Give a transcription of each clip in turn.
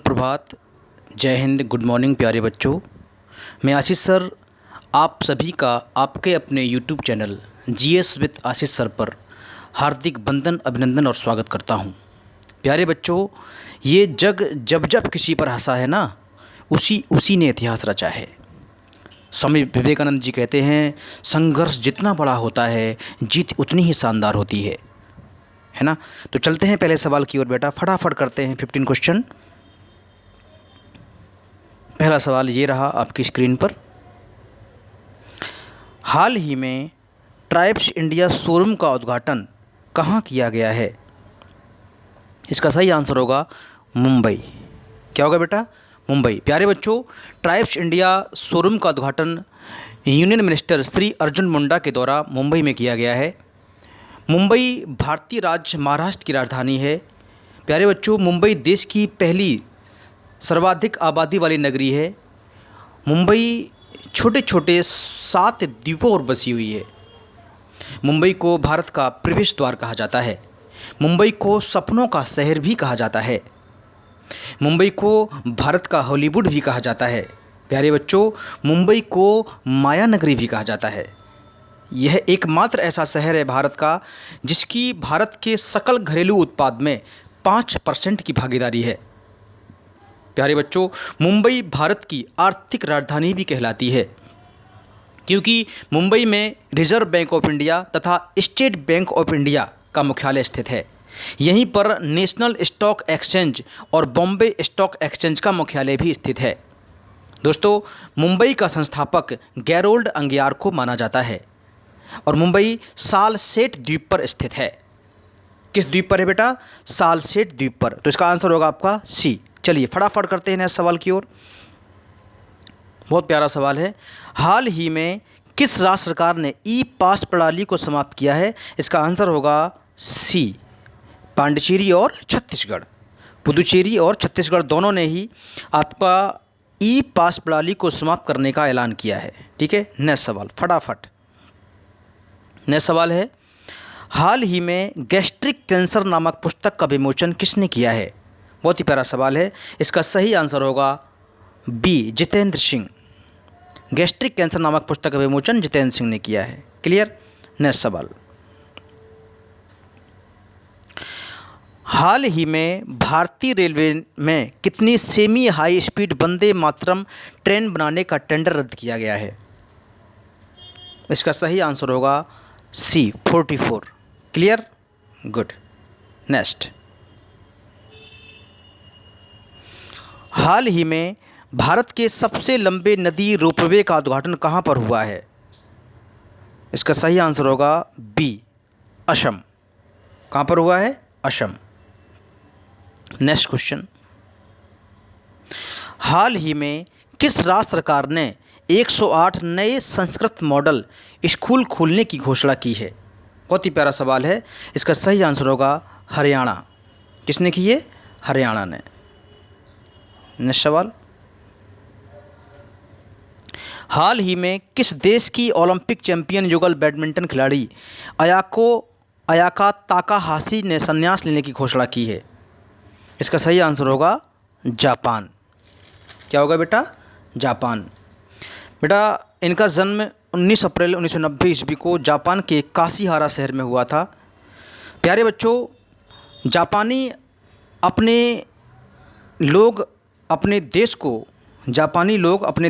सुप्रभात, जय Hind, good morning प्यारे बच्चों। मैं आशीष सर आप सभी का आपके अपने YouTube channel GS with Ashish sir पर हार्दिक वंदन, अभिनंदन और स्वागत करता हूं। प्यारे बच्चों, ये जग जब जब किसी पर हंसा है ना, उसी ने इतिहास रचा है। स्वामी विवेकानंद जी कहते हैं, संघर्ष जितना बड़ा होता है जीत उतनी ही शानदार होती है ना। तो चलते हैं पहले सवाल की ओर बेटा, फटाफट करते हैं 15 क्वेश्चन। पहला सवाल ये रहा आपकी स्क्रीन पर। हाल ही में ट्राइब्स इंडिया शोरूम का उद्घाटन कहाँ किया गया है? इसका सही आंसर होगा मुंबई। क्या होगा बेटा? मुंबई। प्यारे बच्चों, ट्राइब्स इंडिया शोरूम का उद्घाटन यूनियन मिनिस्टर श्री अर्जुन मुंडा के द्वारा मुंबई में किया गया है। मुंबई भारतीय राज्य महाराष्ट्र की राजधानी है। प्यारे बच्चों, मुंबई देश की पहली सर्वाधिक आबादी वाली नगरी है। मुंबई छोटे छोटे 7 द्वीपों पर बसी हुई है। मुंबई को भारत का प्रवेश द्वार कहा जाता है। मुंबई को सपनों का शहर भी कहा जाता है। मुंबई को भारत का हॉलीवुड भी कहा जाता है। प्यारे बच्चों, मुंबई को माया नगरी भी कहा जाता है। यह एकमात्र ऐसा शहर है भारत का जिसकी भारत के सकल घरेलू उत्पाद में 5% की भागीदारी है। प्यारे बच्चों, मुंबई भारत की आर्थिक राजधानी भी कहलाती है क्योंकि मुंबई में रिजर्व बैंक ऑफ इंडिया तथा स्टेट बैंक ऑफ इंडिया का मुख्यालय स्थित है। यहीं पर नेशनल स्टॉक एक्सचेंज और बॉम्बे स्टॉक एक्सचेंज का मुख्यालय भी स्थित है। दोस्तों, मुंबई का संस्थापक गैरोल्ड अंगियार को माना जाता है और मुंबई सालसेट द्वीप पर स्थित है। किस द्वीप पर है बेटा? सालसेट द्वीप पर। तो इसका आंसर होगा आपका सी। चलिए फटाफट करते हैं नेक्स्ट सवाल की ओर। बहुत प्यारा सवाल है। हाल ही में किस राज्य सरकार ने ई पास प्रणाली को समाप्त किया है? इसका आंसर होगा सी, पांडिचेरी और छत्तीसगढ़। पुदुचेरी और छत्तीसगढ़ दोनों ने ही आपका ई पास प्रणाली को समाप्त करने का ऐलान किया है। ठीक है, नेक्स्ट सवाल फटाफट। नेक्स्ट सवाल है, हाल ही में गैस्ट्रिक कैंसर नामक पुस्तक का विमोचन किसने किया है? बहुत ही प्यारा सवाल है। इसका सही आंसर होगा B, Jitendra Singh. Gastric cancer नामक पुस्तक का विमोचन जितेंद्र सिंह ने किया है। क्लियर? नेक्स्ट सवाल। हाल ही में भारतीय रेलवे में कितनी semi high speed Vande Mataram train बनाने का टेंडर रद्द किया गया है? इसका सही आंसर होगा सी, 44। क्लियर? गुड। नेक्स्ट। हाल ही में भारत के सबसे लंबे नदी रोपवे का उद्घाटन कहाँ पर हुआ है? इसका सही आंसर होगा बी, असम। कहाँ पर हुआ है? असम। Next question. हाल ही में किस राज्य सरकार ने 108 नए संस्कृत मॉडल स्कूल खोलने की घोषणा की है? बहुत ही प्यारा सवाल है। इसका सही आंसर होगा हरियाणा। किसने की है? हरियाणा ने। नेक्स्ट सवाल। हाल ही में किस देश की ओलंपिक चैंपियन युगल बैडमिंटन खिलाड़ी अयाका ताकाहाशी ने संन्यास लेने की घोषणा की है? इसका सही आंसर होगा जापान। क्या होगा बेटा? जापान। बेटा, इनका जन्म 19 अप्रैल 1990 ईस्वी को जापान के काशीहारा शहर में हुआ था। प्यारे बच्चों, जापानी लोग अपने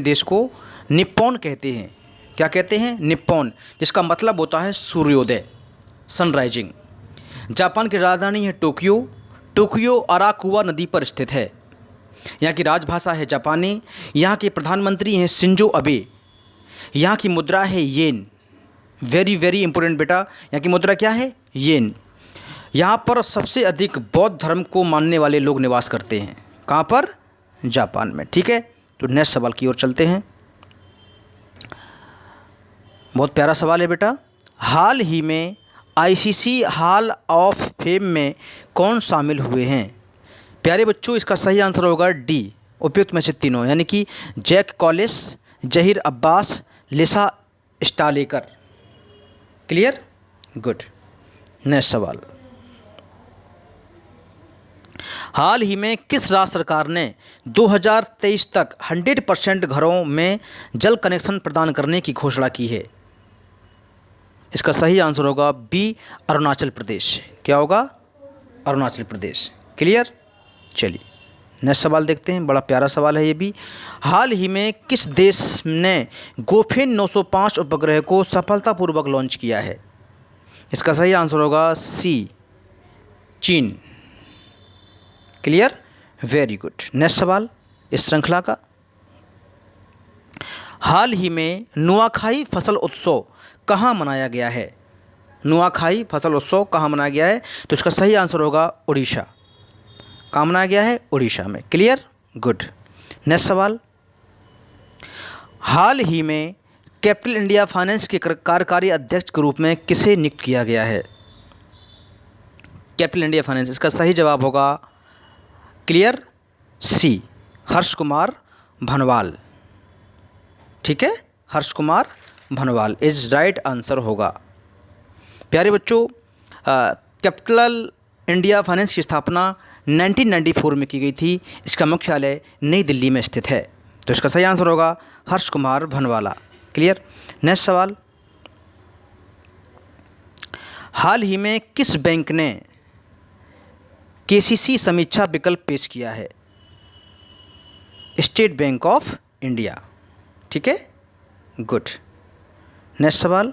देश को निप्पॉन कहते हैं। क्या कहते हैं? निप्पॉन, जिसका मतलब होता है सूर्योदय, सनराइजिंग। जापान की राजधानी है टोक्यो। टोक्यो अराकुवा नदी पर स्थित है। यहाँ की राजभाषा है जापानी। यहाँ के प्रधानमंत्री हैं शिंजो अबे। यहाँ की मुद्रा है येन। वेरी वेरी इंपॉर्टेंट बेटा, यहाँ की मुद्रा क्या है? येन। यहाँ पर सबसे अधिक बौद्ध धर्म को मानने वाले लोग निवास करते हैं। कहाँ पर? जापान में। ठीक है, तो नेक्स्ट सवाल की ओर चलते हैं। बहुत प्यारा सवाल है बेटा। हाल ही में आईसीसी हॉल ऑफ फेम में कौन शामिल हुए हैं? प्यारे बच्चों, इसका सही आंसर होगा डी, उपयुक्त में से तीनों, यानी कि जैक कॉलिस, जहीर अब्बास, लिसा स्टालेकर। क्लियर? गुड। नेक्स्ट सवाल। हाल ही में किस राज्य सरकार ने 2023 तक 100% घरों में जल कनेक्शन प्रदान करने की घोषणा की है? इसका सही आंसर होगा बी, अरुणाचल प्रदेश। क्या होगा? अरुणाचल प्रदेश। क्लियर? चलिए नेक्स्ट सवाल देखते हैं, बड़ा प्यारा सवाल है ये भी। हाल ही में किस देश ने गोफेन 905 उपग्रह को सफलतापूर्वक लॉन्च किया है? इसका सही आंसर होगा सी, चीन। क्लियर? Very good. नेक्स्ट सवाल इस श्रृंखला का, हाल ही में नुआखाई फसल उत्सव कहाँ मनाया गया है? नुआखाई फसल उत्सव कहाँ मनाया गया है? तो इसका सही आंसर होगा उड़ीसा। कहाँ मनाया गया है? उड़ीसा में। क्लियर? गुड। नेक्स्ट सवाल, हाल ही में कैपिटल इंडिया फाइनेंस के कार्यकारी अध्यक्ष के रूप में किसे नियुक्त किया गया है? कैपिटल इंडिया फाइनेंस, इसका सही जवाब होगा क्लियर सी, हर्ष कुमार भनवाल। ठीक है, Harsh Kumar Bhanwal is right answer होगा। प्यारे बच्चों, कैपिटल इंडिया फाइनेंस की स्थापना 1994 में की गई थी। इसका मुख्यालय नई दिल्ली में स्थित है। तो इसका सही आंसर होगा हर्ष कुमार भनवाला। क्लियर? नेक्स्ट सवाल, हाल ही में किस बैंक ने केसीसी समीक्षा विकल्प पेश किया है? State bank of India. ठीक है, गुड। नेक्स्ट सवाल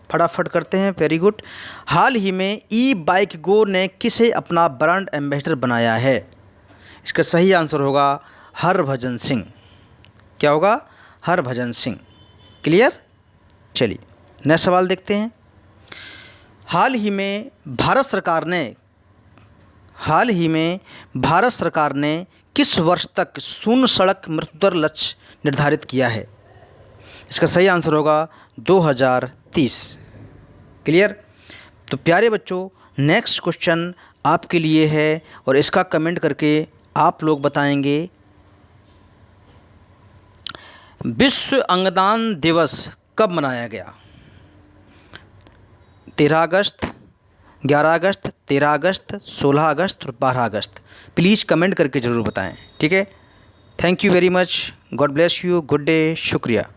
फटाफट करते हैं। Very good. हाल ही में ई बाइक गो ने किसे अपना ब्रांड एम्बेसडर बनाया है? इसका सही आंसर होगा हरभजन सिंह। क्या होगा? हरभजन सिंह। क्लियर? चलिए नेक्स्ट सवाल देखते हैं। हाल ही में भारत सरकार ने किस वर्ष तक शून्य सड़क मृत्यु दर लक्ष्य निर्धारित किया है? इसका सही आंसर होगा 2030। क्लियर? तो प्यारे बच्चों, नेक्स्ट क्वेश्चन आपके लिए है और इसका कमेंट करके आप लोग बताएंगे विश्व अंगदान दिवस कब मनाया गया? 13 अगस्त, 11 अगस्त, 13 अगस्त, 16 अगस्त और 12 अगस्त। प्लीज़ कमेंट करके ज़रूर बताएं। ठीक है, thank you very much, God bless you, good day, शुक्रिया।